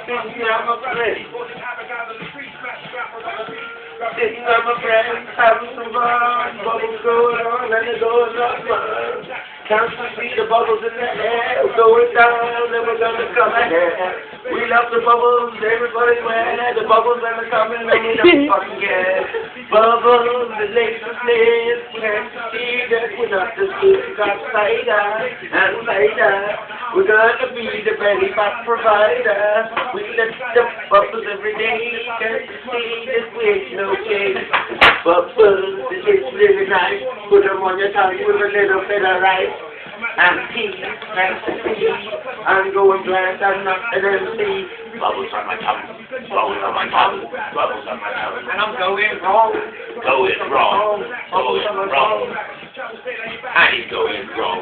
I'm a friend. Sitting on my friends, having some fun. Bubbles going on and they're going up. Can't you see the bubbles in the air? Going down and we're gonna come ahead. We love the bubbles, everybody's wet. The bubbles are coming and we don't fucking care. Bubbles, the latest place. Can't you see that we're not the good got cider and cider. We're gonna be the very fast provider. We let the bubbles every day. Can't you see this way? No case. Bubbles, it tastes really nice. Put them on your tongue with a little bit of rice. And tea, nice to see. I'm going blind, I'm not an MC. Bubbles on my tongue, bubbles on my tongue, bubbles on my tongue. And I'm going wrong. Going wrong. Going wrong. I ain't going wrong.